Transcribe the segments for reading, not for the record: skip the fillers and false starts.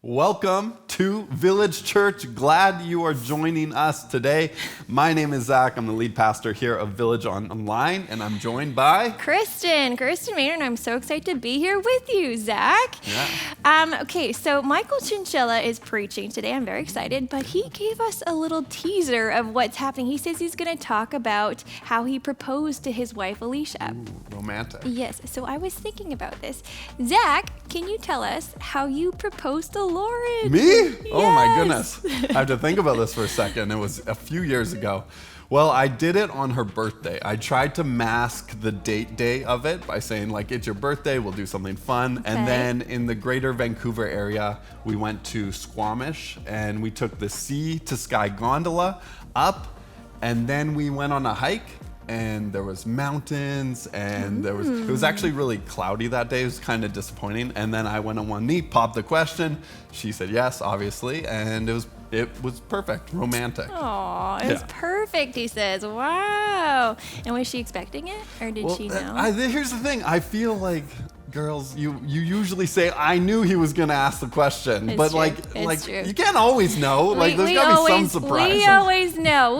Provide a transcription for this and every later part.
Welcome to Village Church. Glad you are joining us today. My name is Zach. I'm the lead pastor here of Village Online, and I'm joined by Kristen Maynard. I'm so excited to be here with you, Zach. Yeah. Okay, so Michael Chinchilla is preaching today. I'm very excited, but he gave us a little teaser of what's happening. He says he's going to talk about how he proposed to his wife, Alicia. Ooh, romantic. Yes, so I was thinking about this. Zach, can you tell us how you proposed to Lauren? Me? Yes. Oh my goodness. I have to think about this for a second. It was a few years ago. Well, I did it on her birthday. I tried to mask the date day of it by saying, like, it's your birthday, we'll do something fun. Okay. And then in the greater Vancouver area, we went to Squamish and we took the sea to sky gondola up, and then we went on a hike. And there was mountains, and it was actually really cloudy that day. It was kind of disappointing. And then I went on one knee, popped the question. She said yes, obviously, and it was perfect, romantic. Aw, it was perfect, he says. Wow. And was she expecting it, or did she know? Here's the thing. I feel like girls, you usually say, I knew he was going to ask the question. It's but true. like True. you can't always know. Like there's got to be some surprise. We always know.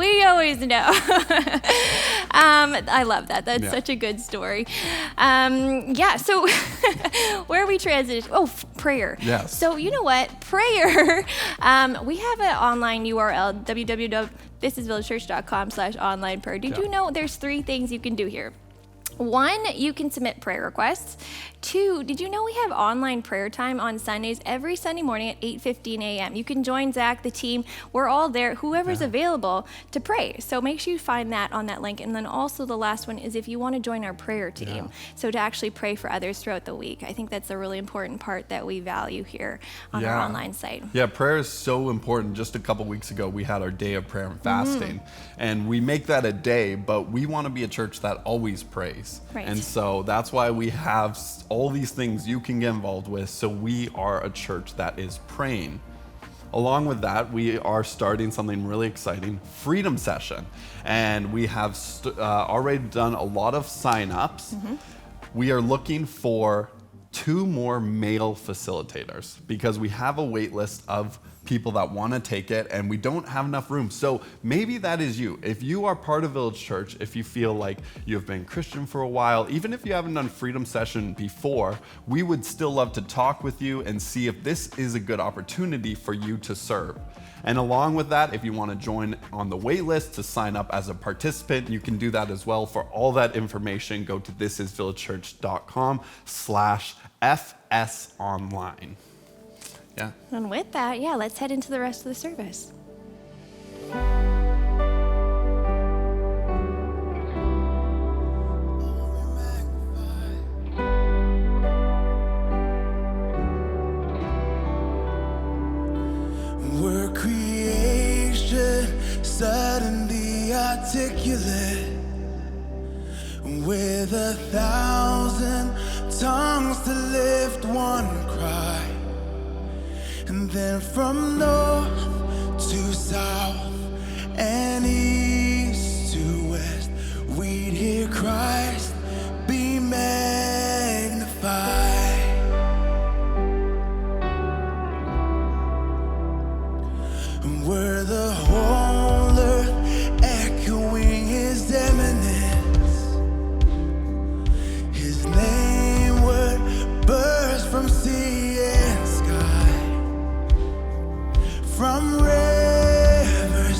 I love that. That's such a good story. So where are we transitioning? Oh, prayer. Yes. So you know what? Prayer, we have an online URL, www.thisisvillagechurch.com/online prayer. Did you know there's 3 things you can do here? 1, you can submit prayer requests. 2, did you know we have online prayer time on Sundays every Sunday morning at 8:15 a.m.? You can join Zach, the team. We're all there, whoever's available, to pray. So make sure you find that on that link. And then also the last one is if you want to join our prayer team. So to actually pray for others throughout the week. I think that's a really important part that we value here on our online site. Yeah, prayer is so important. Just a couple weeks ago, we had our day of prayer and fasting. And we make that a day, but we want to be a church that always prays. Right. And so that's why we have all these things you can get involved with. So we are a church that is praying. Along with that, we are starting something really exciting, Freedom Session. And we have already done a lot of sign-ups. We are looking for 2 more male facilitators because we have a wait list of people that want to take it and we don't have enough room. So maybe that is you. If you are part of Village Church, if you feel like you have been Christian for a while, even if you haven't done Freedom Session before, we would still love to talk with you and see if this is a good opportunity for you to serve. And along with that, if you want to join on the wait list to sign up as a participant, you can do that as well. For all that information, go to thisisvillagechurch.com/FSonline. Yeah. And with that, let's head into the rest of the service. We're creation suddenly articulate with 1,000 tongues to lift one cry. And then from north to south and east to west, we'd hear Christ be magnified. And we're the whole earth echoing his eminence. His name would burst from sea and sky. From rivers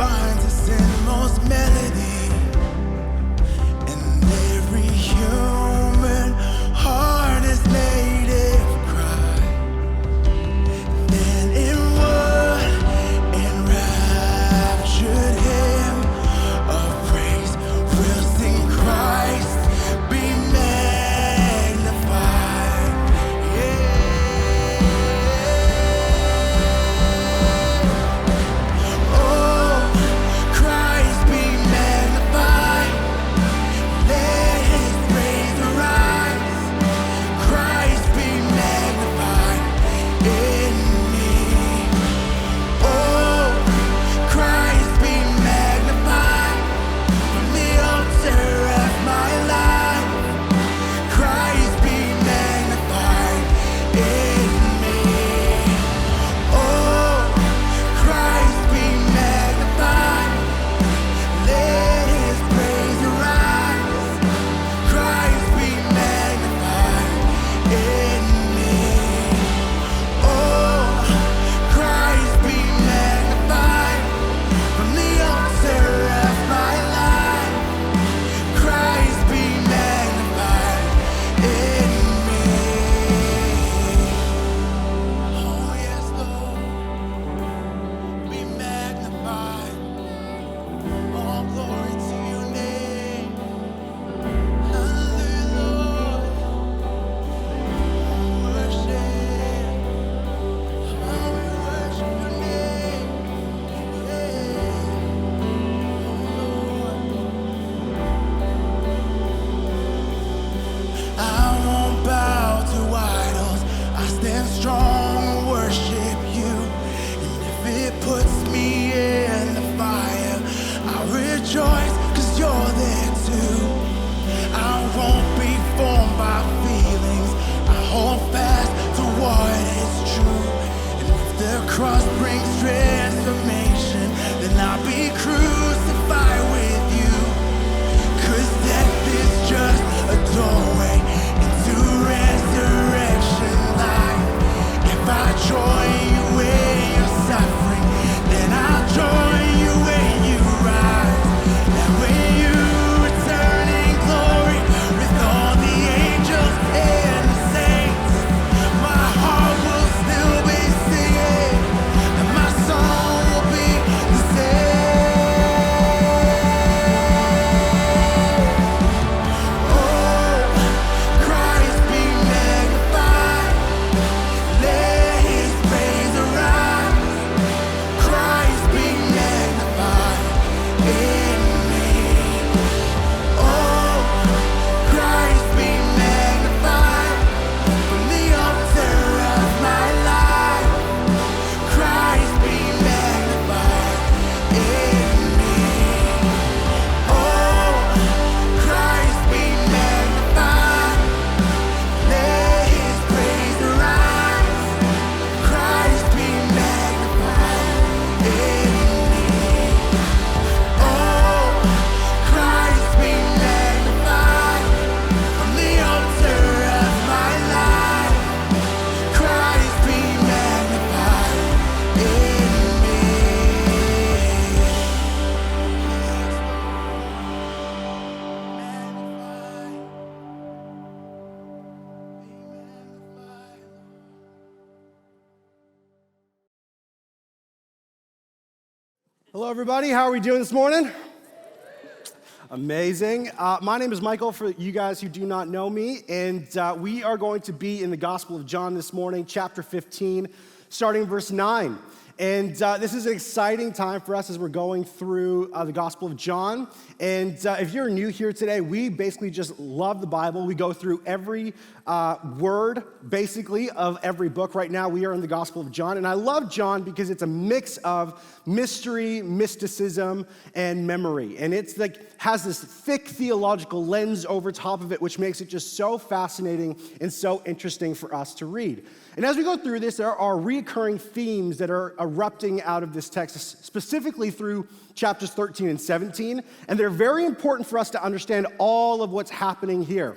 binds us in most melody, and every human heart is native cry. Then in would enraptured hymn of praise, we'll sing Christ be magnified. Yeah. Oh, Christ be magnified. Let his praise arise. Christ be magnified in me. Oh, Christ be magnified from the altar of my life. Christ be magnified in me. Oh, Christ be magnified. Let his praise arise. Christ be magnified in me. Oh, Christ be magnified from the altar of my life. Christ be magnified in me. Oh yes, Lord, be magnified. All glory to your name. Hallelujah, Lord. Worship. Oh, we worship your name. I won't bow to idols. I stand strong and worship you. And if it puts me in the fire, I'll rejoice 'cause you're there too. I won't be formed by feelings. I hold fast to what is true. And if the cross brings transformation, then I'll be crucified with you. 'Cause death is just a doorway into resurrection life. If I join you in your suffering, then I'll join you when you rise. And when you return in glory with all the angels and the saints, my heart will still be singing, and my song will be the same. Oh, Christ be magnified. Let his praise arise. Christ be magnified in me. Oh, Christ be magnified from the altar of my life. Christ be magnified in me. Oh, Christ be magnified. Let his praise arise. Christ be magnified in me. Oh, Christ be magnified from the altar of my life. Christ be magnified in me. Hello, everybody. How are we doing this morning? Amazing. My name is Michael, for you guys who do not know me, and we are going to be in the Gospel of John this morning, chapter 15, starting verse 9. And this is an exciting time for us as we're going through the Gospel of John. And if you're new here today, we basically just love the Bible. We go through every word, basically, of every book. Right now, we are in the Gospel of John. And I love John because it's a mix of mystery, mysticism, and memory. And it's like has this thick theological lens over top of it, which makes it just so fascinating and so interesting for us to read. And as we go through this, there are recurring themes that are erupting out of this text, specifically through chapters 13 and 17, and they're very important for us to understand all of what's happening here.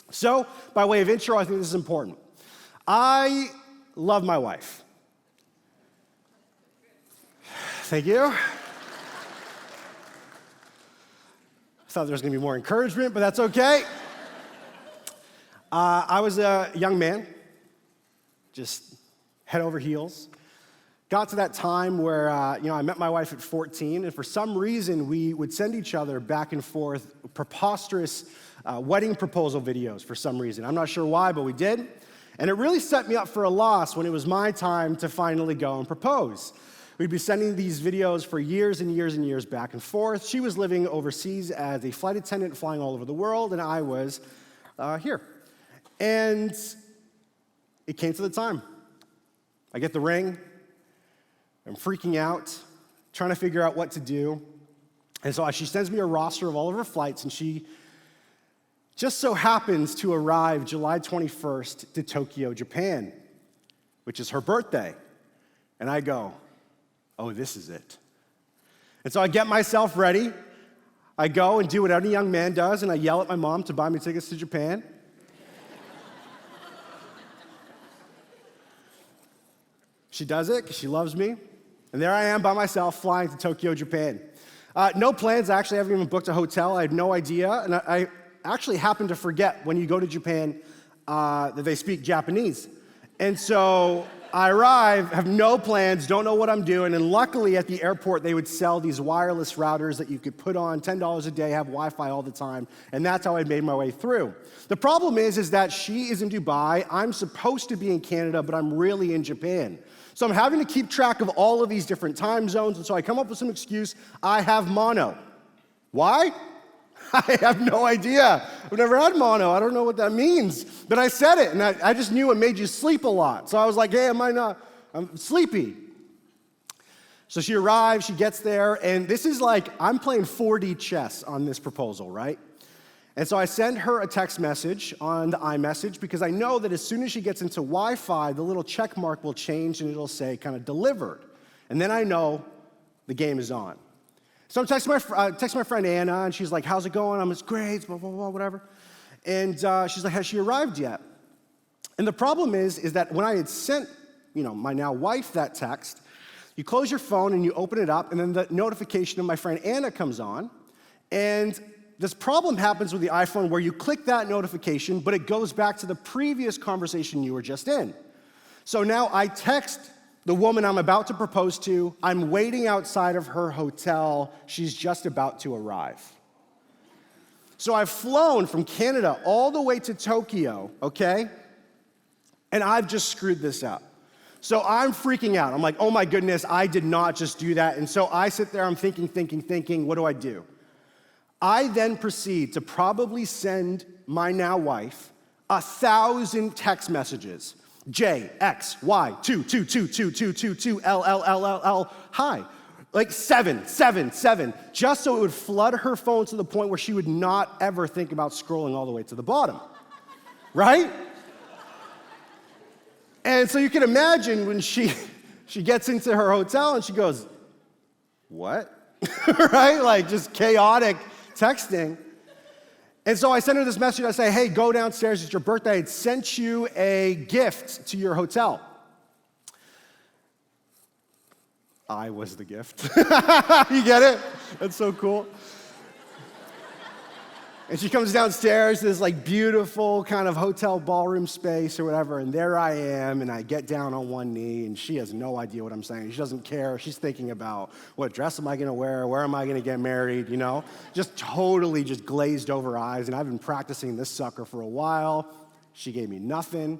So, by way of intro, I think this is important. I love my wife. Thank you. thought there was gonna be more encouragement, but that's okay. I was a young man, just head over heels. Got to that time where, I met my wife at 14, and for some reason, we would send each other back and forth preposterous wedding proposal videos for some reason. I'm not sure why, but we did. And it really set me up for a loss when it was my time to finally go and propose. We'd be sending these videos for years and years and years back and forth. She was living overseas as a flight attendant flying all over the world, and I was here. And it came to the time. I get the ring. I'm freaking out, trying to figure out what to do. And so she sends me a roster of all of her flights, and she just so happens to arrive July 21st to Tokyo, Japan, which is her birthday. And I go, oh, this is it. And so I get myself ready. I go and do what any young man does, and I yell at my mom to buy me tickets to Japan. She does it because she loves me. And there I am by myself flying to Tokyo, Japan. No plans. I actually haven't even booked a hotel. I had no idea. And I actually happened to forget when you go to Japan that they speak Japanese. And so I arrive, have no plans, don't know what I'm doing. And luckily at the airport, they would sell these wireless routers that you could put on $10 a day, have Wi-Fi all the time. And that's how I made my way through. The problem is that she is in Dubai. I'm supposed to be in Canada, but I'm really in Japan. So I'm having to keep track of all of these different time zones, and so I come up with some excuse. I have mono. Why? I have no idea. I've never had mono. I don't know what that means. But I said it, and I just knew it made you sleep a lot. So I was like, hey, I'm sleepy. So she arrives, she gets there, and this is like, I'm playing 4D chess on this proposal, right? And so I send her a text message on the iMessage because I know that as soon as she gets into Wi-Fi, the little check mark will change and it'll say kind of delivered. And then I know the game is on. So I'm texting my friend Anna, and she's like, how's it going? I'm like, great, blah, blah, blah, whatever. And she's like, has she arrived yet? And the problem is that when I had sent, my now wife that text, you close your phone and you open it up, and then the notification of my friend Anna comes on, and this problem happens with the iPhone where you click that notification, but it goes back to the previous conversation you were just in. So now I text the woman I'm about to propose to. I'm waiting outside of her hotel. She's just about to arrive. So I've flown from Canada all the way to Tokyo, okay? And I've just screwed this up. So I'm freaking out. I'm like, oh my goodness, I did not just do that. And so I sit there, I'm thinking, what do I do? I then proceed to probably send my now wife 1,000 text messages. J, X, Y, 2, 2, 2, 2, 2, 2, 2, L, L, L, L, L, hi. Like 7, just so it would flood her phone to the point where she would not ever think about scrolling all the way to the bottom, right? And so you can imagine when she gets into her hotel and she goes, what? Right? Like just chaotic texting. And so I send her this message. I say, hey, go downstairs. It's your birthday. I had sent you a gift to your hotel. I was the gift. You get it? That's so cool. And she comes downstairs, this like beautiful kind of hotel ballroom space or whatever, and there I am, and I get down on one knee, and she has no idea what I'm saying. She doesn't care. She's thinking about what dress am I gonna wear, where am I gonna get married, Just totally just glazed over eyes, and I've been practicing this sucker for a while. She gave me nothing.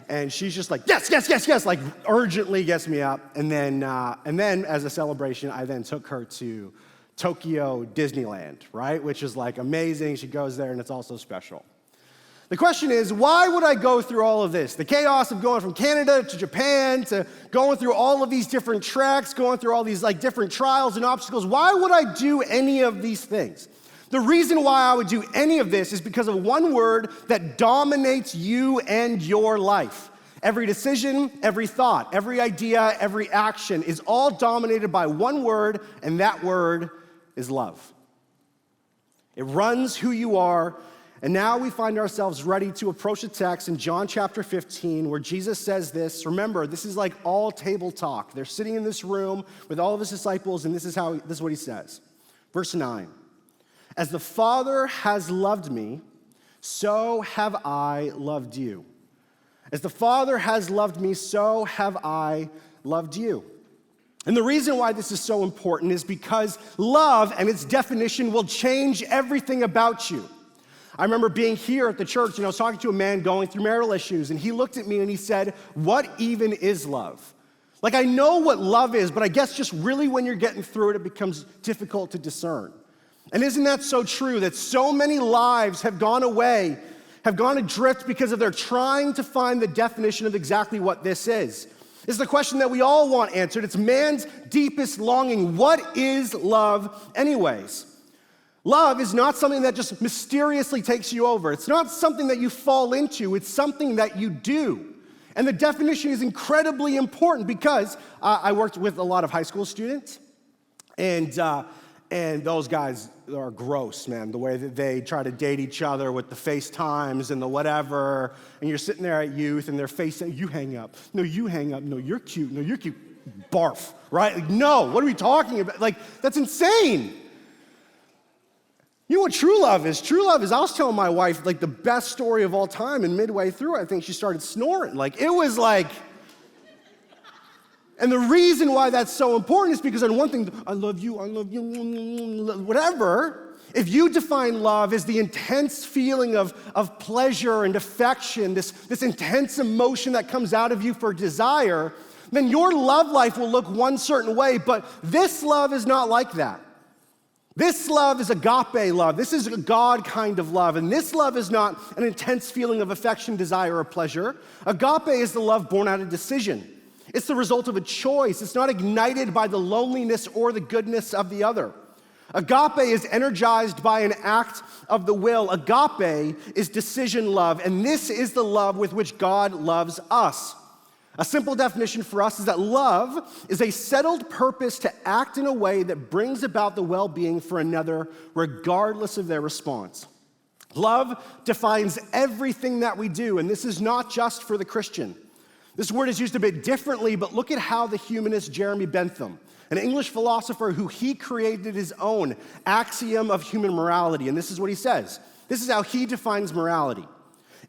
And she's just like, yes, like urgently gets me up. And then as a celebration, I then took her to Tokyo Disneyland, right? Which is like amazing. She goes there and it's also special. The question is, why would I go through all of this? The chaos of going from Canada to Japan, to going through all of these different treks, going through all these like different trials and obstacles. Why would I do any of these things? The reason why I would do any of this is because of one word that dominates you and your life. Every decision, every thought, every idea, every action is all dominated by one word, and that word is love. It runs who you are, and now we find ourselves ready to approach a text in John chapter 15 where Jesus says this. Remember, this is like all table talk. They're sitting in this room with all of his disciples, and this is what he says. Verse 9. As the Father has loved me, so have I loved you. As the Father has loved me, so have I loved you. And the reason why this is so important is because love and its definition will change everything about you. I remember being here at the church, and I was talking to a man going through marital issues, and he looked at me and he said, "What even is love?" Like, I know what love is, but I guess just really when you're getting through it, it becomes difficult to discern. And isn't that so true that so many lives have gone away, have gone adrift because of their trying to find the definition of exactly what this is? It's the question that we all want answered. It's man's deepest longing. What is love anyways? Love is not something that just mysteriously takes you over. It's not something that you fall into. It's something that you do. And the definition is incredibly important because I worked with a lot of high school students, and those guys are gross, man, the way that they try to date each other with the FaceTimes and the whatever, and you're sitting there at youth, and they're facing, you hang up. No, you hang up. No, you're cute. No, you're cute. Barf, right? Like, no, what are we talking about? Like, that's insane. You know what true love is? True love is, I was telling my wife, like, the best story of all time, and midway through, I think she started snoring. Like, it was like, and the reason why that's so important is because on one thing, I love you, whatever. If you define love as the intense feeling of pleasure and affection, this intense emotion that comes out of you for desire, then your love life will look one certain way, but this love is not like that. This love is agape love. This is a God kind of love. And this love is not an intense feeling of affection, desire, or pleasure. Agape is the love born out of decision. It's the result of a choice. It's not ignited by the loneliness or the goodness of the other. Agape is energized by an act of the will. Agape is decision love. And this is the love with which God loves us. A simple definition for us is that love is a settled purpose to act in a way that brings about the well-being for another, regardless of their response. Love defines everything that we do, and this is not just for the Christian. This word is used a bit differently, but look at how the humanist Jeremy Bentham, an English philosopher who he created his own axiom of human morality, and this is what he says. This is how he defines morality.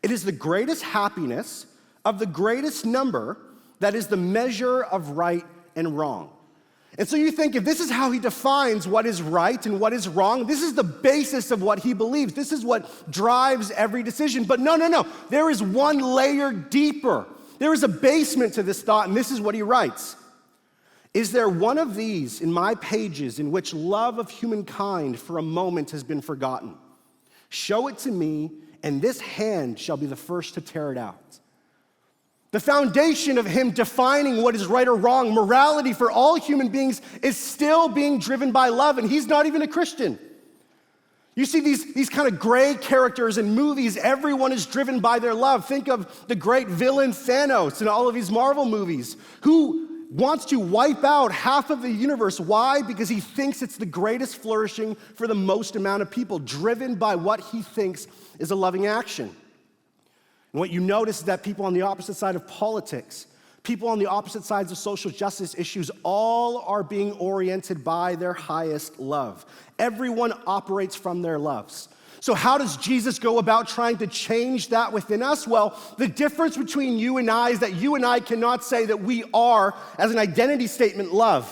It is the greatest happiness of the greatest number that is the measure of right and wrong. And so you think, if this is how he defines what is right and what is wrong, this is the basis of what he believes. This is what drives every decision. But no. There is one layer deeper. There is a basement to this thought, and this is what he writes. Is there one of these in my pages in which love of humankind for a moment has been forgotten? Show it to me, and this hand shall be the first to tear it out. The foundation of him defining what is right or wrong, morality for all human beings, is still being driven by love, and he's not even a Christian. You see these kind of gray characters in movies, everyone is driven by their love. Think of the great villain Thanos in all of these Marvel movies, who wants to wipe out half of the universe. Why? Because he thinks it's the greatest flourishing for the most amount of people, driven by what he thinks is a loving action. And what you notice is that people on the opposite side of politics, people on the opposite sides of social justice issues, all are being oriented by their highest love. Everyone operates from their loves. So how does Jesus go about trying to change that within us? Well, the difference between you and I is that you and I cannot say that we are, as an identity statement, love.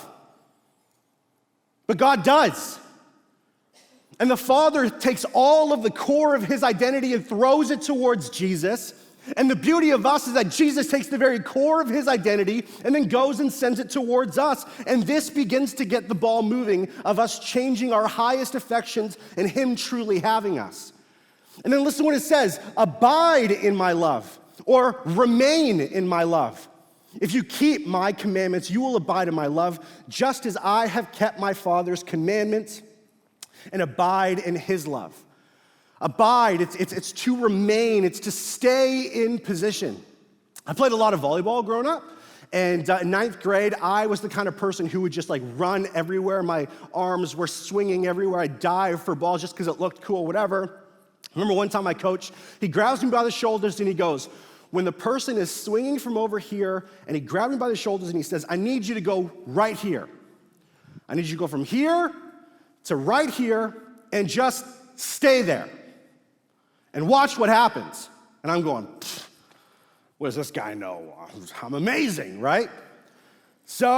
But God does. And the Father takes all of the core of his identity and throws it towards Jesus. And the beauty of us is that Jesus takes the very core of his identity and then goes and sends it towards us. And this begins to get the ball moving of us changing our highest affections and him truly having us. And then listen to what it says, abide in my love, or remain in my love. If you keep my commandments, you will abide in my love, just as I have kept my Father's commandments and abide in his love. Abide, it's to remain, it's to stay in position. I played a lot of volleyball growing up, and in ninth grade, I was the kind of person who would just like run everywhere. My arms were swinging everywhere. I'd dive for balls just because it looked cool, whatever. I remember one time my coach, he grabs me by the shoulders and he goes, when the person is swinging from over here, and he grabbed me by the shoulders and he says, I need you to go right here. I need you to go from here to right here and just stay there and watch what happens. And I'm going, what does this guy know? I'm amazing, right? So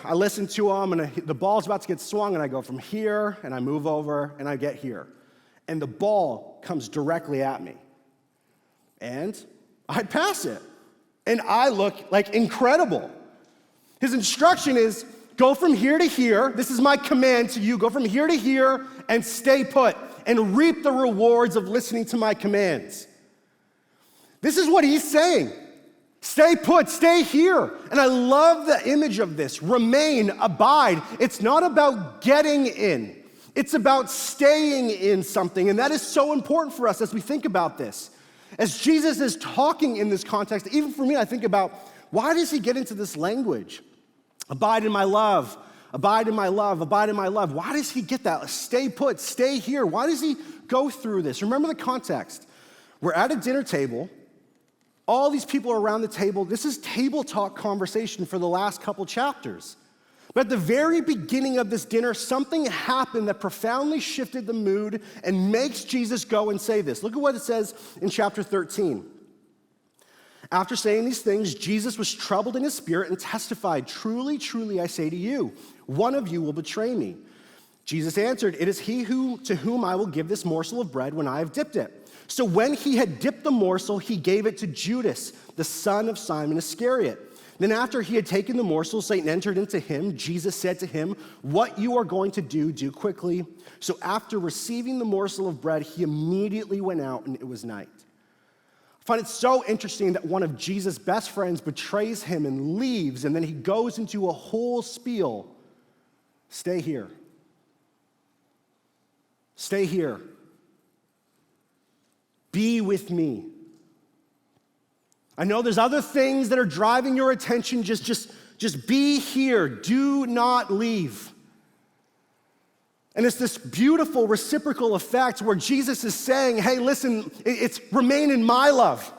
I listen to him, and the ball's about to get swung, and I go from here, and I move over, and I get here. And the ball comes directly at me. And I pass it. And I look like incredible. His instruction is, go from here to here. This is my command to you. Go from here to here and stay put and reap the rewards of listening to my commands. This is what he's saying. Stay put, stay here. And I love the image of this. Remain, abide. It's not about getting in. It's about staying in something. And that is so important for us as we think about this. As Jesus is talking in this context, even for me, I think about, why does he get into this language? Abide in my love, abide in my love, abide in my love. Why does he get that? Stay put, stay here. Why does he go through this? Remember the context. We're at a dinner table. All these people are around the table. This is table talk conversation for the last couple chapters. But at the very beginning of this dinner, something happened that profoundly shifted the mood and makes Jesus go and say this. Look at what it says in chapter 13. After saying these things, Jesus was troubled in his spirit and testified, "Truly, truly, I say to you, one of you will betray me." Jesus answered, "It is he to whom I will give this morsel of bread when I have dipped it." So when he had dipped the morsel, he gave it to Judas, the son of Simon Iscariot. Then after he had taken the morsel, Satan entered into him. Jesus said to him, "What you are going to do, do quickly." So after receiving the morsel of bread, he immediately went out, and it was night. I find it so interesting that one of Jesus' best friends betrays him and leaves, and then he goes into a whole spiel. Stay here. Stay here. Be with me. I know there's other things that are driving your attention. Just be here. Do not leave. And it's this beautiful reciprocal effect where Jesus is saying, hey, listen, it's remain in my love.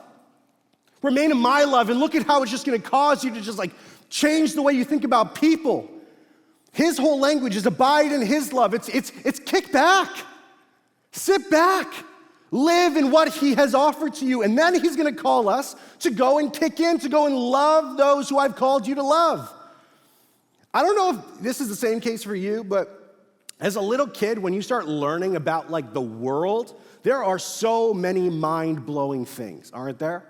Remain in my love, and look at how it's just going to cause you to just like change the way you think about people. His whole language is abide in his love. It's kick back. Sit back. Live in what he has offered to you. And then he's going to call us to go and kick in, to go and love those who I've called you to love. I don't know if this is the same case for you, but as a little kid, when you start learning about like the world, there are so many mind-blowing things, aren't there?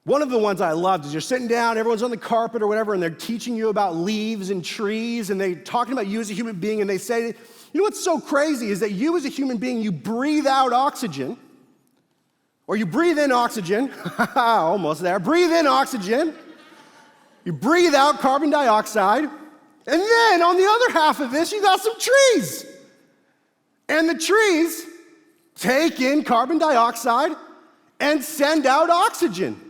One of the ones I loved is you're sitting down, everyone's on the carpet or whatever, and they're teaching you about leaves and trees, and they're talking about you as a human being, and they say, you know what's so crazy is that you as a human being, you breathe out oxygen, or you breathe in oxygen, almost there, breathe in oxygen, you breathe out carbon dioxide, and then on the other half of this, you got some trees. And the trees take in carbon dioxide and send out oxygen.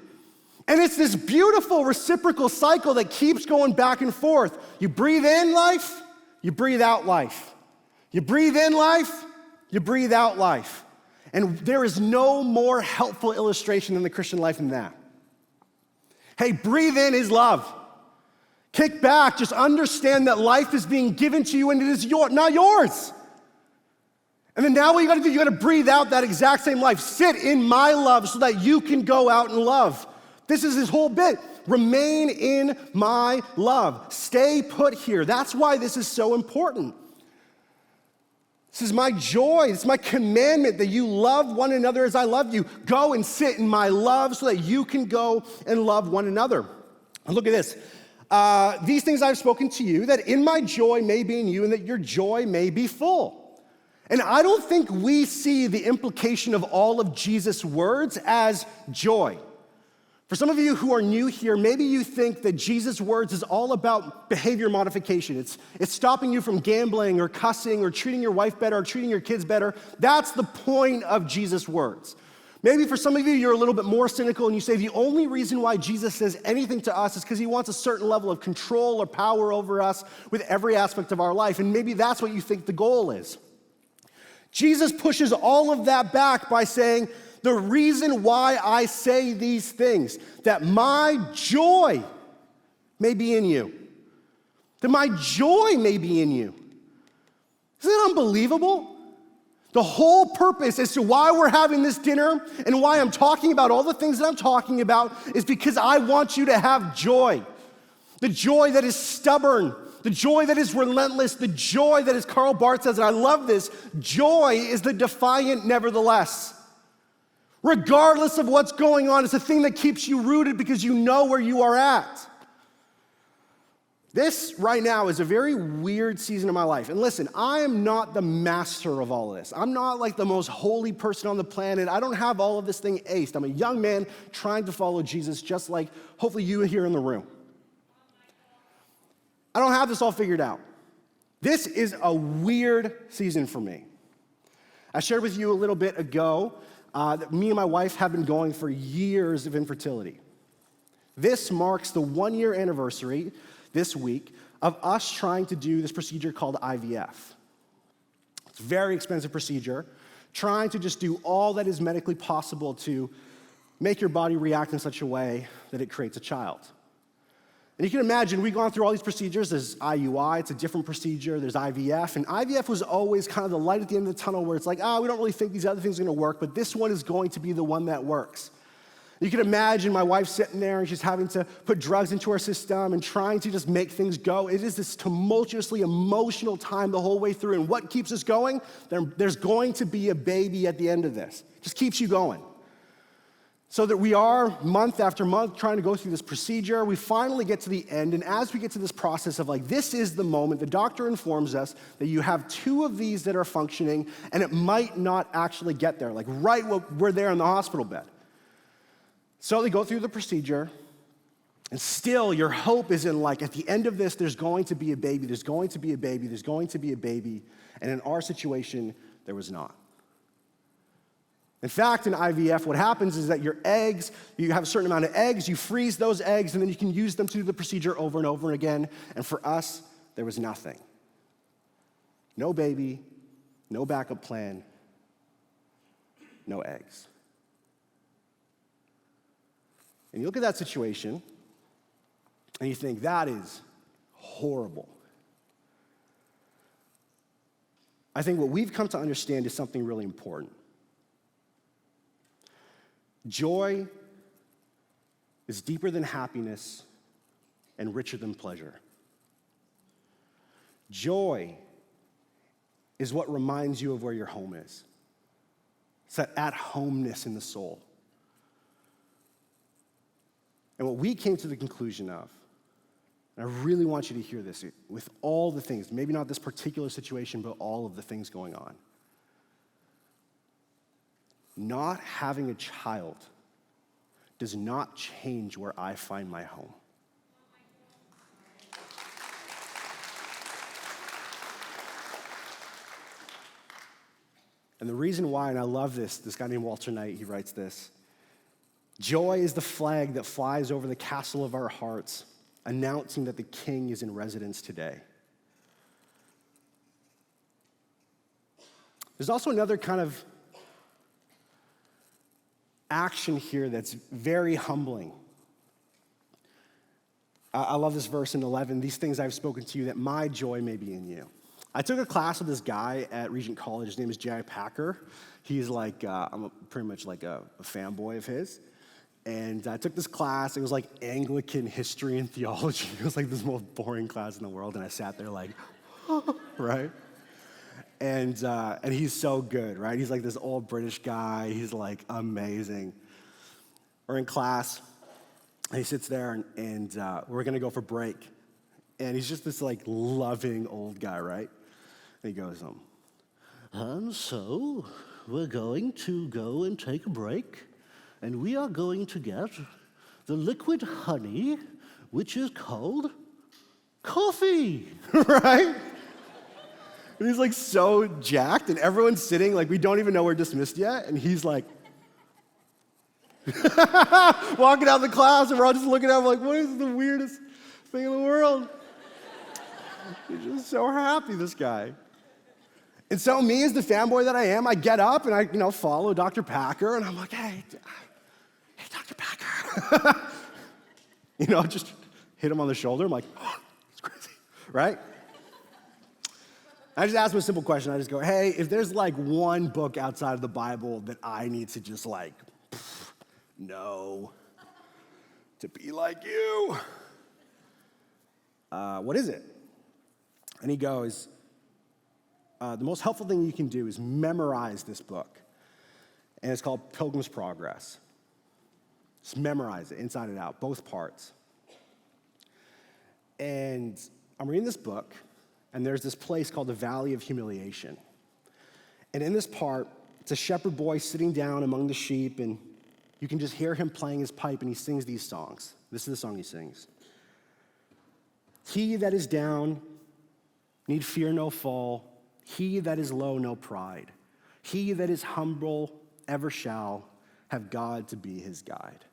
And it's this beautiful reciprocal cycle that keeps going back and forth. You breathe in life, you breathe out life. You breathe in life, you breathe out life. And there is no more helpful illustration in the Christian life than that. Hey, breathe in is love. Kick back, just understand that life is being given to you and it is not yours. And then now what you gotta do, you gotta breathe out that exact same life. Sit in my love so that you can go out and love. This is his whole bit. Remain in my love. Stay put here. That's why this is so important. This is my joy. It's my commandment that you love one another as I love you. Go and sit in my love so that you can go and love one another. And look at this. These things I've spoken to you, that in my joy may be in you and that your joy may be full. And I don't think we see the implication of all of Jesus' words as joy. For some of you who are new here, maybe you think that Jesus' words is all about behavior modification. It's stopping you from gambling or cussing or treating your wife better or treating your kids better. That's the point of Jesus' words. Maybe for some of you, you're a little bit more cynical and you say the only reason why Jesus says anything to us is because he wants a certain level of control or power over us with every aspect of our life. And maybe that's what you think the goal is. Jesus pushes all of that back by saying, the reason why I say these things, that my joy may be in you. That my joy may be in you. Isn't it unbelievable? The whole purpose as to why we're having this dinner and why I'm talking about all the things that I'm talking about is because I want you to have joy. The joy that is stubborn, the joy that is relentless, the joy that, as Karl Barth says, and I love this, joy is the defiant nevertheless. Regardless of what's going on, it's the thing that keeps you rooted because you know where you are at. This right now is a very weird season of my life. And listen, I am not the master of all of this. I'm not like the most holy person on the planet. I don't have all of this thing aced. I'm a young man trying to follow Jesus, just like hopefully you here in the room. I don't have this all figured out. This is a weird season for me. I shared with you a little bit ago that me and my wife have been going for years of infertility. This marks the 1-year anniversary this week of us trying to do this procedure called IVF. It's a very expensive procedure, trying to just do all that is medically possible to make your body react in such a way that it creates a child. And you can imagine, we've gone through all these procedures. There's IUI, it's a different procedure. There's IVF, and IVF was always kind of the light at the end of the tunnel where it's like, we don't really think these other things are gonna work, but this one is going to be the one that works. You can imagine my wife sitting there and she's having to put drugs into her system and trying to just make things go. It is this tumultuously emotional time the whole way through. And what keeps us going? There's going to be a baby at the end of this. Just keeps you going. So that we are month after month trying to go through this procedure. We finally get to the end. And as we get to this process of like, this is the moment, the doctor informs us that you have 2 of these that are functioning and it might not actually get there. Like right when we're there in the hospital bed. So they go through the procedure, and still your hope is in like, at the end of this, there's going to be a baby, there's going to be a baby, there's going to be a baby, and in our situation, there was not. In fact, in IVF, what happens is that your eggs, you have a certain amount of eggs, you freeze those eggs, and then you can use them to do the procedure over and over again, and for us, there was nothing. No baby, no backup plan, no eggs. And you look at that situation, and you think, that is horrible. I think what we've come to understand is something really important. Joy is deeper than happiness and richer than pleasure. Joy is what reminds you of where your home is. It's that at-homeness in the soul. And what we came to the conclusion of, and I really want you to hear this, with all the things, maybe not this particular situation, but all of the things going on. Not having a child does not change where I find my home. And the reason why, and I love this guy named Walter Knight, he writes this: joy is the flag that flies over the castle of our hearts, announcing that the King is in residence today. There's also another kind of action here that's very humbling. I love this verse in 11, these things I've spoken to you that my joy may be in you. I took a class with this guy at Regent College. His name is J.I. Packer. He's like, I'm pretty much like a fanboy of his. And I took this class. It was like Anglican history and theology. It was like this most boring class in the world. And I sat there like, right? And he's so good, right? He's like this old British guy. He's like amazing. We're in class. And he sits there and we're going to go for break. And he's just this like loving old guy, right? And he goes, and so we're going to go and take a break. And we are going to get the liquid honey, which is called coffee, right? And he's like so jacked, and everyone's sitting, like we don't even know we're dismissed yet, and he's like, walking out of the class, and we're all just looking at him like, what is the weirdest thing in the world? He's just so happy, this guy. And so me, as the fanboy that I am, I get up and I, follow Dr. Packer, and I'm like, hey, Dr. Packer. Just hit him on the shoulder. I'm like, oh, it's crazy, right? I just ask him a simple question. I just go, hey, if there's like one book outside of the Bible that I need to just like, know to be like you, what is it? And he goes, the most helpful thing you can do is memorize this book. And it's called Pilgrim's Progress. Just memorize it, inside and out, both parts. And I'm reading this book, and there's this place called the Valley of Humiliation. And in this part, it's a shepherd boy sitting down among the sheep, and you can just hear him playing his pipe, and he sings these songs. This is the song he sings. He that is down need fear no fall. He that is low, no pride. He that is humble ever shall have God to be his guide.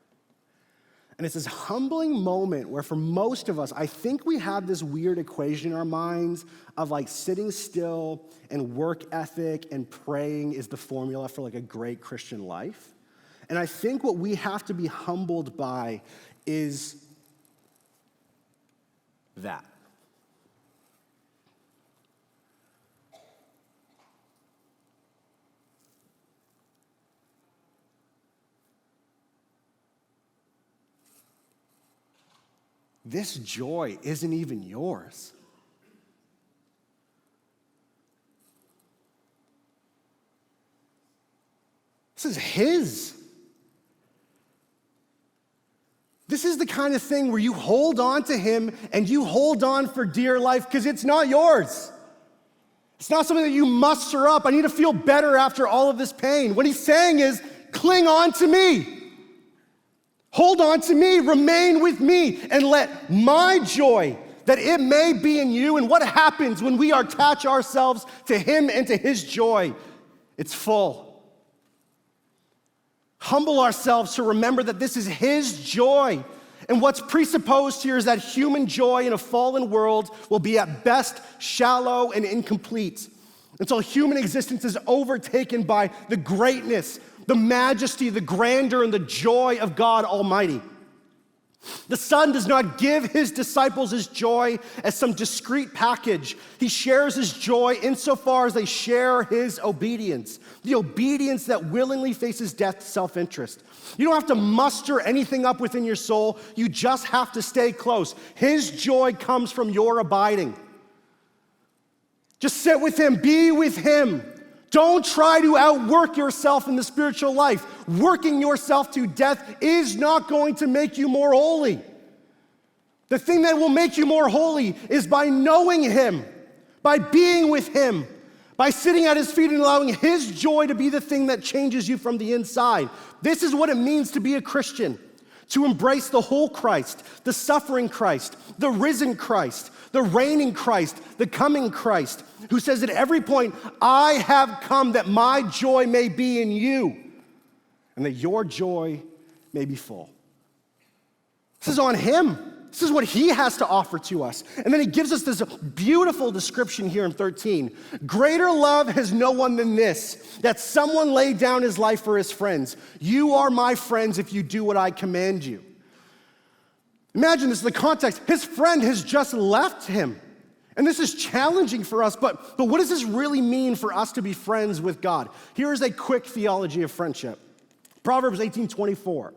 And it's this humbling moment where for most of us, I think we have this weird equation in our minds of like sitting still and work ethic and praying is the formula for like a great Christian life. And I think what we have to be humbled by is that. This joy isn't even yours. This is his. This is the kind of thing where you hold on to him and you hold on for dear life because it's not yours. It's not something that you muster up. I need to feel better after all of this pain. What he's saying is, cling on to me. Hold on to me, remain with me, and let my joy, that it may be in you. And what happens when we attach ourselves to him and to his joy? It's full. Humble ourselves to remember that this is his joy. And what's presupposed here is that human joy in a fallen world will be at best shallow and incomplete until human existence is overtaken by the greatness, the majesty, the grandeur, and the joy of God Almighty. The Son does not give his disciples his joy as some discrete package. He shares his joy insofar as they share his obedience, the obedience that willingly faces death to self-interest. You don't have to muster anything up within your soul. You just have to stay close. His joy comes from your abiding. Just sit with him, be with him. Don't try to outwork yourself in the spiritual life. Working yourself to death is not going to make you more holy. The thing that will make you more holy is by knowing him, by being with him, by sitting at his feet and allowing his joy to be the thing that changes you from the inside. This is what it means to be a Christian, to embrace the whole Christ, the suffering Christ, the risen Christ, the reigning Christ, the coming Christ, who says at every point, I have come that my joy may be in you and that your joy may be full. This is on him. This is what he has to offer to us. And then he gives us this beautiful description here in 13. Greater love has no one than this, that someone laid down his life for his friends. You are my friends if you do what I command you. Imagine this, the context. His friend has just left him. And this is challenging for us, but what does this really mean for us to be friends with God? Here is a quick theology of friendship. Proverbs 18:24.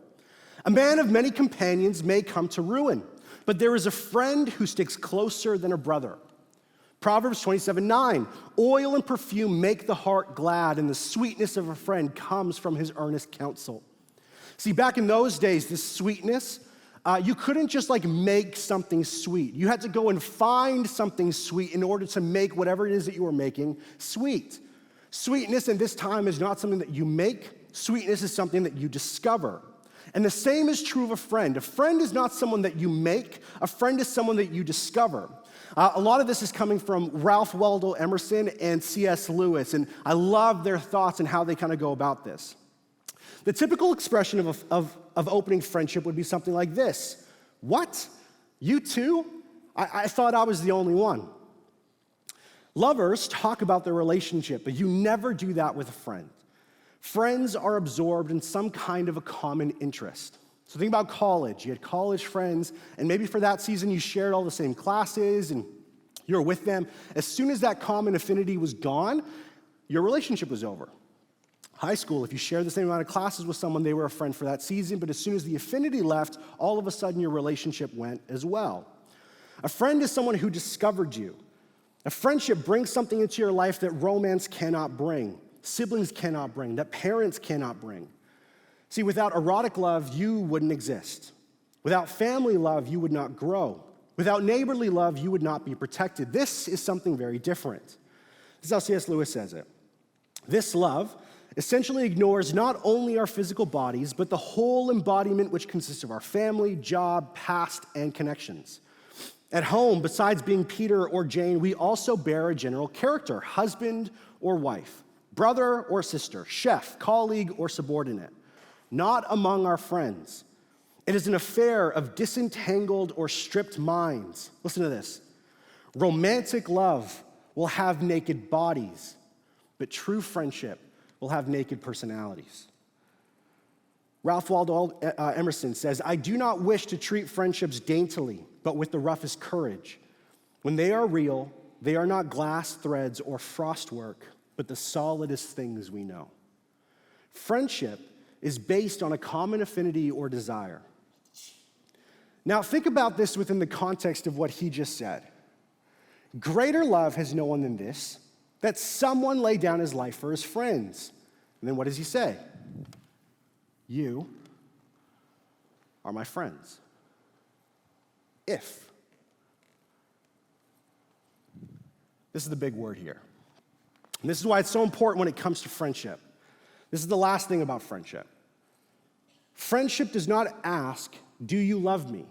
A man of many companions may come to ruin, but there is a friend who sticks closer than a brother. Proverbs 27:9. Oil and perfume make the heart glad, and the sweetness of a friend comes from his earnest counsel. See, back in those days, this sweetness, you couldn't just like make something sweet. You had to go and find something sweet in order to make whatever it is that you were making sweet. Sweetness in this time is not something that you make. Sweetness is something that you discover. And the same is true of a friend. A friend is not someone that you make. A friend is someone that you discover. A lot of this is coming from Ralph Waldo Emerson and C.S. Lewis, and I love their thoughts and how they kind of go about this. The typical expression of opening friendship would be something like this. What? You too? I thought I was the only one. Lovers talk about their relationship, but you never do that with a friend. Friends are absorbed in some kind of a common interest. So think about college. You had college friends, and maybe for that season you shared all the same classes, and You were with them. As soon as that common affinity was gone, your relationship was over. High school, if you shared the same amount of classes with someone, they were a friend for that season, but as soon as the affinity left, all of a sudden your relationship went as well. A friend is someone who discovered you. A friendship brings something into your life that romance cannot bring, siblings cannot bring, that parents cannot bring. See, without erotic love, you wouldn't exist. Without family love, you would not grow. Without neighborly love, you would not be protected. This is something very different. This is how C.S. Lewis says it. This love essentially ignores not only our physical bodies, but the whole embodiment which consists of our family, job, past, and connections. At home, besides being Peter or Jane, we also bear a general character, husband or wife, brother or sister, chef, colleague, or subordinate. Not among our friends. It is an affair of disentangled or stripped minds. Listen to this. Romantic love will have naked bodies, but true friendship will have naked personalities. Ralph Waldo Emerson says, I do not wish to treat friendships daintily, but with the roughest courage. When they are real, they are not glass threads or frostwork, but the solidest things we know. Friendship is based on a common affinity or desire. Now, think about this within the context of what he just said. Greater love has no one than this, that someone lay down his life for his friends. And then what does he say? You are my friends. If. This is the big word here. And this is why it's so important when it comes to friendship. This is the last thing about friendship. Friendship does not ask, do you love me?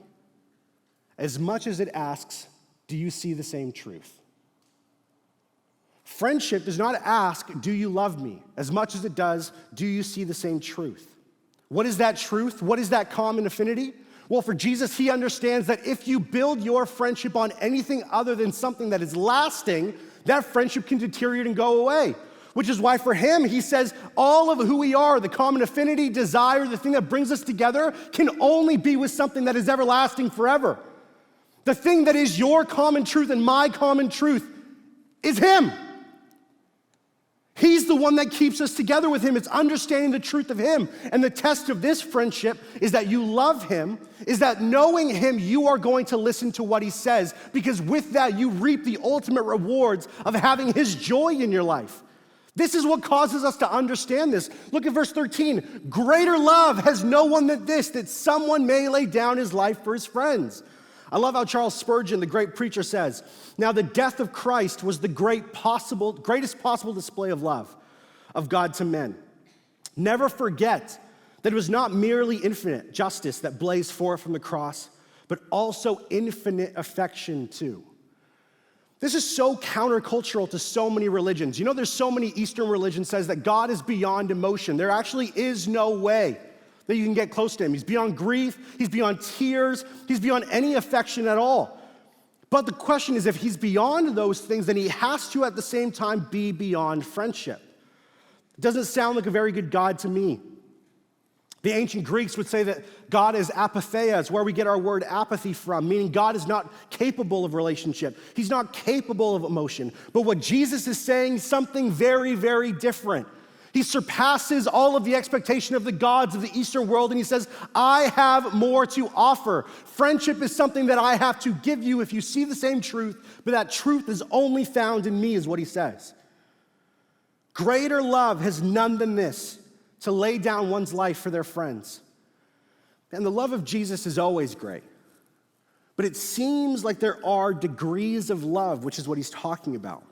As much as it asks, do you see the same truth? Friendship does not ask, do you love me? As much as it does, do you see the same truth? What is that truth? What is that common affinity? Well, for Jesus, he understands that if you build your friendship on anything other than something that is lasting, that friendship can deteriorate and go away. Which is why for him, he says, all of who we are, the common affinity, desire, the thing that brings us together, can only be with something that is everlasting forever. The thing that is your common truth and my common truth is him. He's the one that keeps us together with him. It's understanding the truth of him. And the test of this friendship is that you love him, is that knowing him, you are going to listen to what he says, because with that, you reap the ultimate rewards of having his joy in your life. This is what causes us to understand this. Look at verse 13. Greater love has no one than this, that someone may lay down his life for his friends. I love how Charles Spurgeon, the great preacher, says, now the death of Christ was the greatest possible display of love of God to men. Never forget that it was not merely infinite justice that blazed forth from the cross, but also infinite affection too. This is so countercultural to so many religions. You know, there's so many Eastern religions says that God is beyond emotion. There actually is no way that you can get close to him. He's beyond grief, he's beyond tears, he's beyond any affection at all. But the question is, if he's beyond those things, then he has to at the same time be beyond friendship. It doesn't sound like a very good God to me. The ancient Greeks would say that God is apatheia. It's where we get our word apathy from, meaning God is not capable of relationship. He's not capable of emotion. But what Jesus is saying is something very, very different. He surpasses all of the expectation of the gods of the Eastern world, and he says, I have more to offer. Friendship is something that I have to give you if you see the same truth, but that truth is only found in me, is what he says. Greater love has none than this, to lay down one's life for their friends. And the love of Jesus is always great. But it seems like there are degrees of love, which is what he's talking about.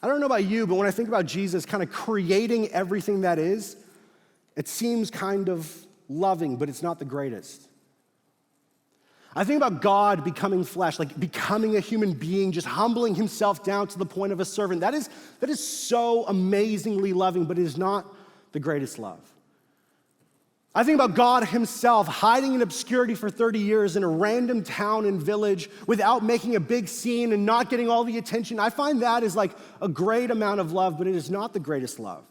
I don't know about you, but when I think about Jesus kind of creating everything that is, it seems kind of loving, but it's not the greatest. I think about God becoming flesh, like becoming a human being, just humbling himself down to the point of a servant. That is so amazingly loving, but it is not the greatest love. I think about God himself hiding in obscurity for 30 years in a random town and village without making a big scene and not getting all the attention. I find that is like a great amount of love, but it is not the greatest love.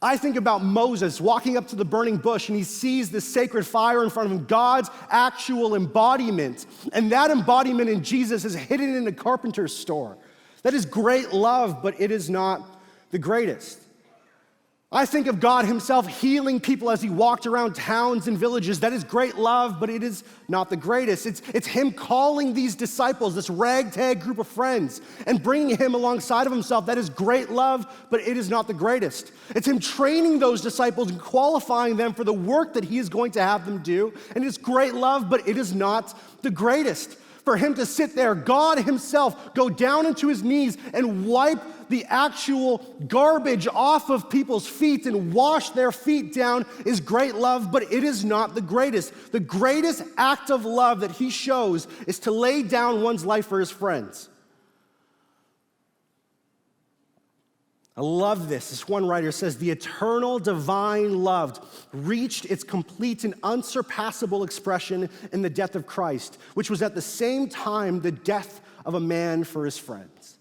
I think about Moses walking up to the burning bush and he sees this sacred fire in front of him, God's actual embodiment. And that embodiment in Jesus is hidden in a carpenter's store. That is great love, but it is not the greatest. I think of God himself healing people as he walked around towns and villages. That is great love, but it is not the greatest. It's him calling these disciples, this ragtag group of friends, and bringing him alongside of himself. That is great love, but it is not the greatest. It's him training those disciples and qualifying them for the work that he is going to have them do. And it's great love, but it is not the greatest. For him to sit there, God himself, go down into his knees and wipe the actual garbage off of people's feet and wash their feet down is great love, but it is not the greatest. The greatest act of love that he shows is to lay down one's life for his friends. I love this. This one writer says, the eternal divine love reached its complete and unsurpassable expression in the death of Christ, which was at the same time the death of a man for his friends.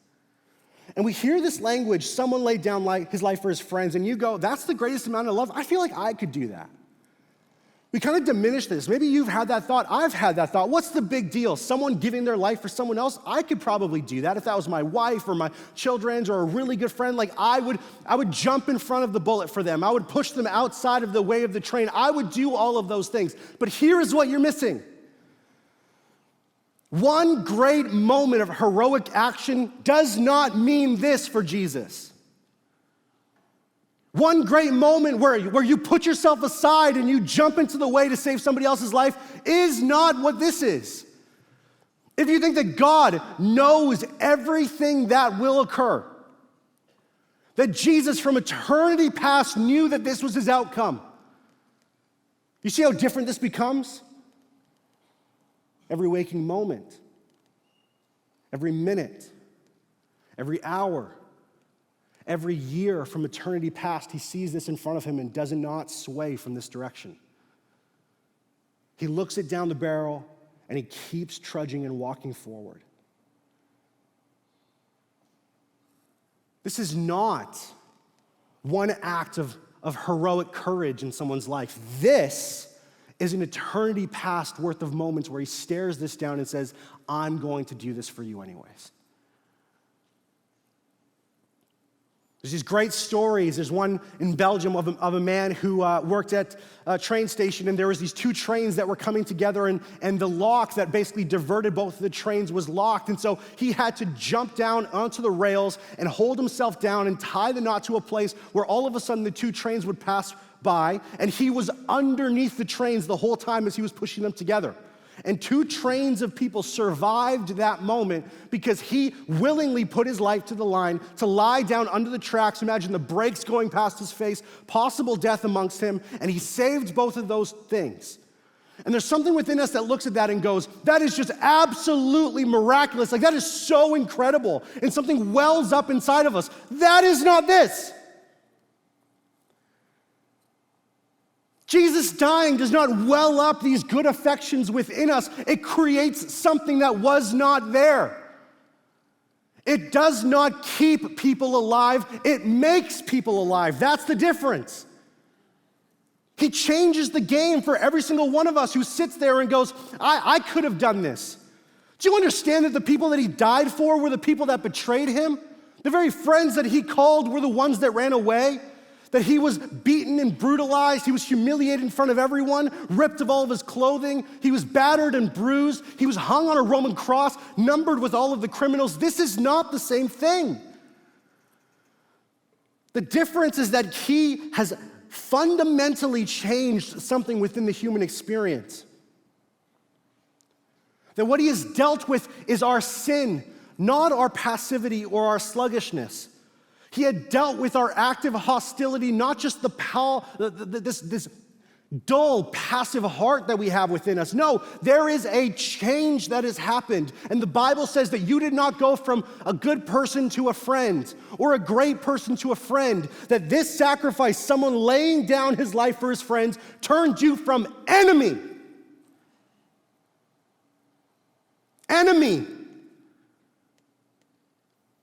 And we hear this language, someone laid down his life for his friends, and you go, that's the greatest amount of love? I feel like I could do that. We kind of diminish this. Maybe you've had that thought. I've had that thought. What's the big deal? Someone giving their life for someone else? I could probably do that if that was my wife or my children's or a really good friend. Like I would jump in front of the bullet for them. I would push them outside of the way of the train. I would do all of those things. But here is what you're missing. One great moment of heroic action does not mean this for Jesus. One great moment where you put yourself aside and you jump into the way to save somebody else's life is not what this is. If you think that God knows everything that will occur, that Jesus from eternity past knew that this was his outcome, you see how different this becomes? Every waking moment, every minute, every hour, every year from eternity past, he sees this in front of him and does not sway from this direction. He looks it down the barrel and he keeps trudging and walking forward. This is not one act of heroic courage in someone's life. This is an eternity past worth of moments where he stares this down and says, I'm going to do this for you anyways. There's these great stories. There's one in Belgium of a man who worked at a train station, and there was these two trains that were coming together, and the lock that basically diverted both of the trains was locked, and so he had to jump down onto the rails and hold himself down and tie the knot to a place where all of a sudden the two trains would pass by, and he was underneath the trains the whole time as he was pushing them together. And two trains of people survived that moment because he willingly put his life to the line to lie down under the tracks. Imagine the brakes going past his face, possible death amongst him, and he saved both of those things. And there's something within us that looks at that and goes, that is just absolutely miraculous. Like that is so incredible. And something wells up inside of us. That is not this. Jesus dying does not well up these good affections within us. It creates something that was not there. It does not keep people alive. It makes people alive. That's the difference. He changes the game for every single one of us who sits there and goes, I could have done this. Do you understand that the people that he died for were the people that betrayed him? The very friends that he called were the ones that ran away? That he was beaten and brutalized, he was humiliated in front of everyone, ripped of all of his clothing, he was battered and bruised, he was hung on a Roman cross, numbered with all of the criminals. This is not the same thing. The difference is that he has fundamentally changed something within the human experience. That what he has dealt with is our sin, not our passivity or our sluggishness. He had dealt with our active hostility, not just this dull, passive heart that we have within us. No, there is a change that has happened. And the Bible says that you did not go from a good person to a friend or a great person to a friend. That this sacrifice, someone laying down his life for his friends, turned you from enemy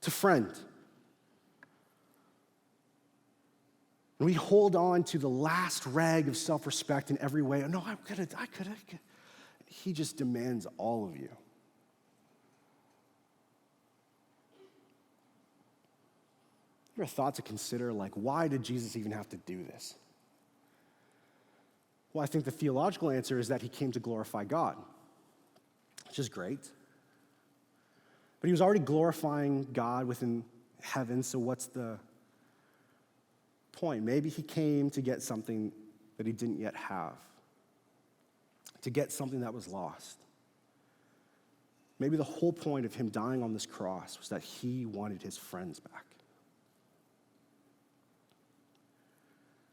to friend. And we hold on to the last rag of self-respect in every way. No, I could. He just demands all of you. Ever thought to consider, why did Jesus even have to do this? Well, I think the theological answer is that he came to glorify God, which is great. But he was already glorifying God within heaven, so what's the point? Maybe he came to get something that he didn't yet have, to get something that was lost. Maybe the whole point of him dying on this cross was that he wanted his friends back.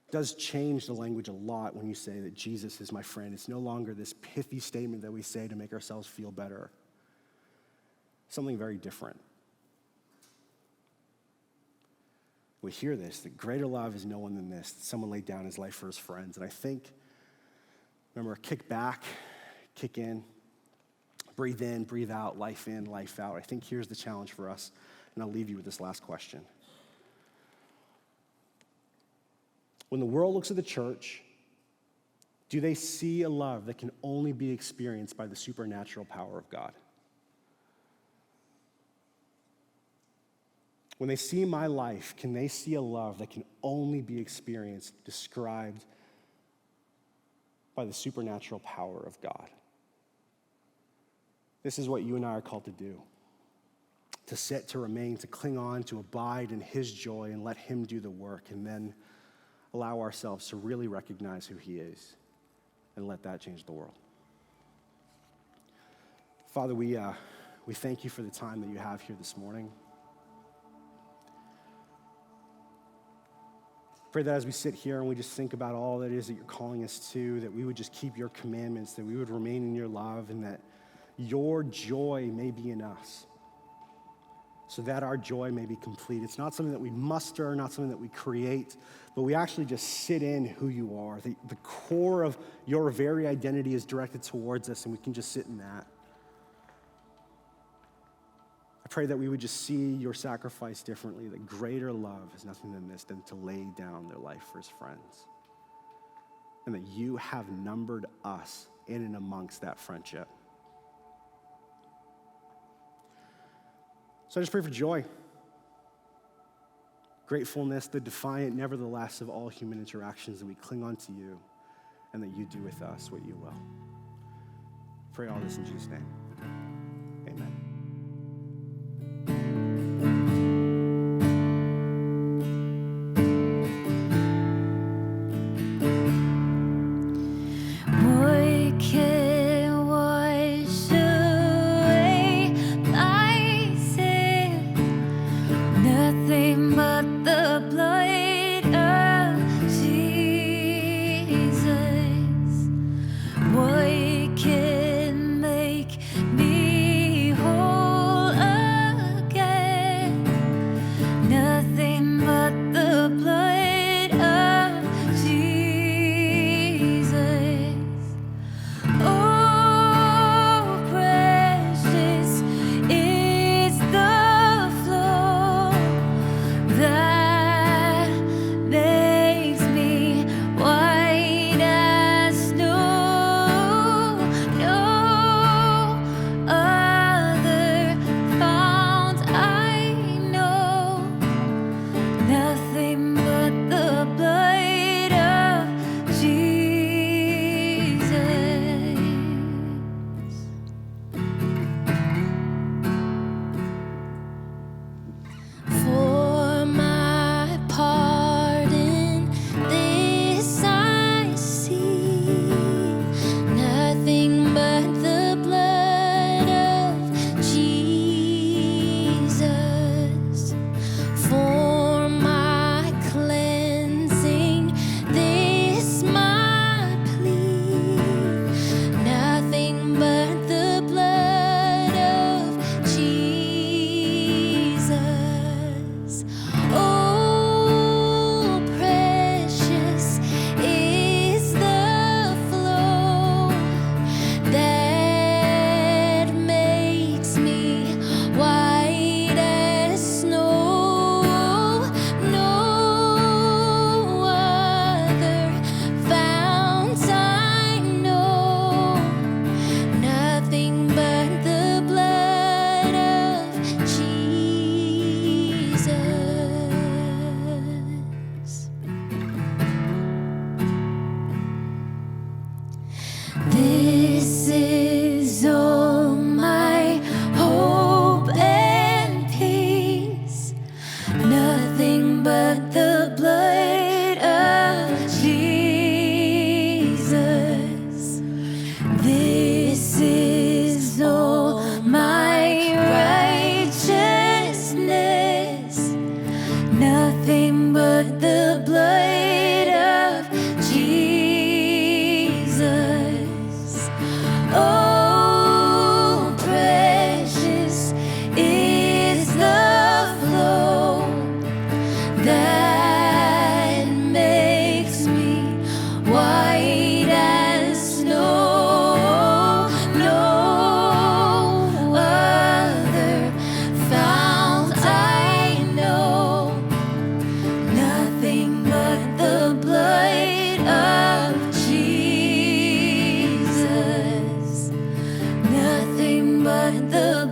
It does change the language a lot when you say that Jesus is my friend. It's no longer this pithy statement that we say to make ourselves feel better. Something very different. We hear this, that greater love is no one than this, that someone laid down his life for his friends. And I think, remember, kick back, kick in, breathe out, life in, life out. I think here's the challenge for us, and I'll leave you with this last question. When the world looks at the church, do they see a love that can only be experienced by the supernatural power of God? When they see my life, can they see a love that can only be experienced, described by the supernatural power of God? This is what you and I are called to do. To sit, to remain, to cling on, to abide in his joy and let him do the work, and then allow ourselves to really recognize who he is and let that change the world. Father, we thank you for the time that you have here this morning. Pray that as we sit here and we just think about all that it is that you're calling us to, that we would just keep your commandments, that we would remain in your love, and that your joy may be in us, so that our joy may be complete. It's not something that we muster, not something that we create, but we actually just sit in who you are. The core of your very identity is directed towards us, and we can just sit in that. I pray that we would just see your sacrifice differently, that greater love is nothing than this, than to lay down their life for his friends. And that you have numbered us in and amongst that friendship. So I just pray for joy, gratefulness, the defiant nevertheless of all human interactions, that we cling on to you and that you do with us what you will. Pray all this in Jesus' name. Amen.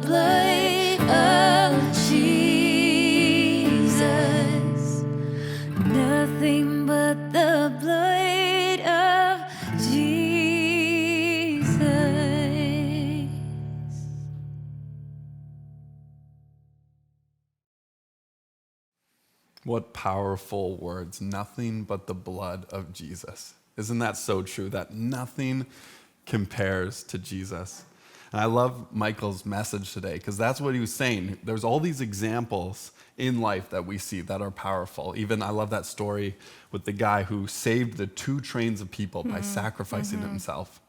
blood of Jesus. Nothing but the blood of Jesus. What powerful words. Nothing but the blood of Jesus. Isn't that so true? That nothing compares to Jesus. And I love Michael's message today because that's what he was saying. There's all these examples in life that we see that are powerful. Even I love that story with the guy who saved the 2 trains of people by sacrificing himself.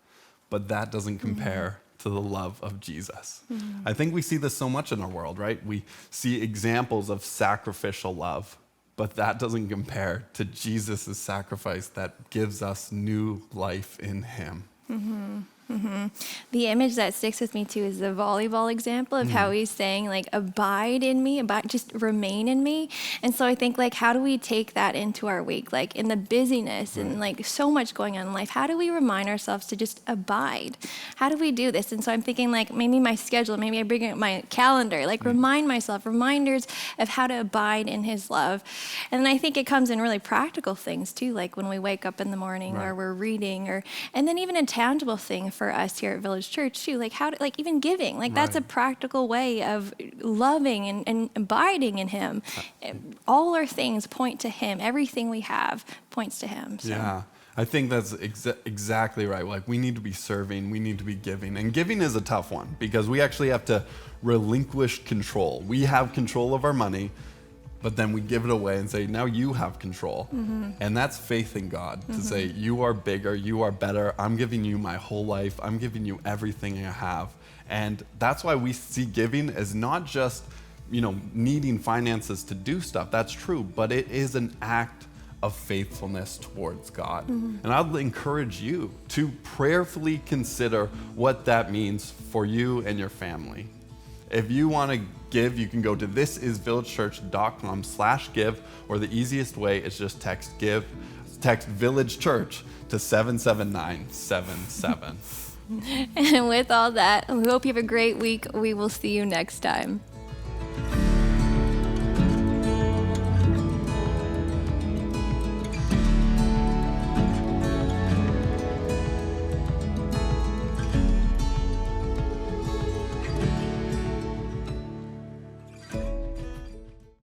But that doesn't compare to the love of Jesus. I think we see this so much in our world, right? We see examples of sacrificial love, but that doesn't compare to Jesus' sacrifice that gives us new life in him. The image that sticks with me too is the volleyball example of how he's saying like, abide in me, just remain in me. And so I think like, how do we take that into our week? Like in the busyness and like so much going on in life, how do we remind ourselves to just abide? How do we do this? And so I'm thinking like maybe my schedule, maybe I bring up my calendar, like remind myself, reminders of how to abide in his love. And then I think it comes in really practical things too, like when we wake up in the morning or we're reading and then even a tangible thing for us here at Village Church too, like how to, like even giving, like that's a practical way of loving and abiding in him. All our things point to him. Everything we have points to him. So. Yeah, I think that's exactly right. Like we need to be serving, we need to be giving. And giving is a tough one because we actually have to relinquish control. We have control of our money, but then we give it away and say, now you have control. And that's faith in God to say, you are bigger, you are better. I'm giving you my whole life. I'm giving you everything I have. And that's why we see giving as not just, needing finances to do stuff. That's true, but it is an act of faithfulness towards God. And I'd encourage you to prayerfully consider what that means for you and your family. If you want to give, you can go to thisisvillagechurch.com/give, or the easiest way is just text Village Church to 77977. And with all that, we hope you have a great week. We will see you next time.